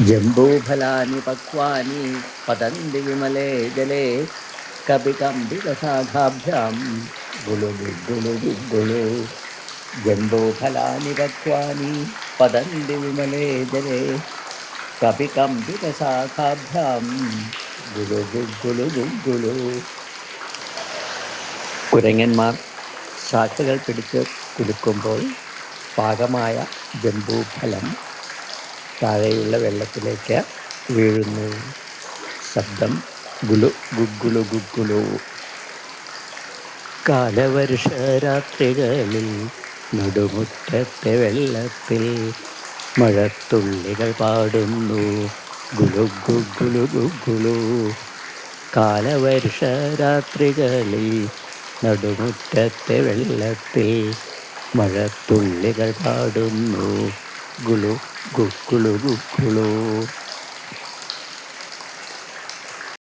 ജംബൂഫലാനി പക്വാനി പതന്തി വിമലേ ജലേ കപികമ്പിതശാഖാഭ്യാം ഗുളു ഗുളു ഗുളു. ജംബൂഫലാനി പക്വാനി പതന്തി വിമലേ ജലേ കപികമ്പിതശാഖാഭ്യാം ഗുളു ഗുളു ഗുളു. കുരങ്ങന്മാർ ശാഖകൾ പിടിച്ച് കുലുക്കുമ്പോൾ പാകമായ ജംബൂഫലം താഴെയുള്ള വെള്ളത്തിലേക്ക് വീഴുന്നു. ശബ്ദം ഗുലു ഗുഗുളു ഗുഗുളു. കാലവർഷരാത്രികളിൽ നടുമുറ്റത്തെ വെള്ളത്തിൽ മഴത്തുള്ളികൾ പാടുന്നു ഗുലു ഗുഗുളു ഗുഗുളു. കാലവർഷരാത്രികളിൽ നടുമുറ്റത്തെ വെള്ളത്തിൽ മഴത്തുള്ളികൾ പാടുന്നു ഗുലു ഗുഗുളു ഗുഗുളു.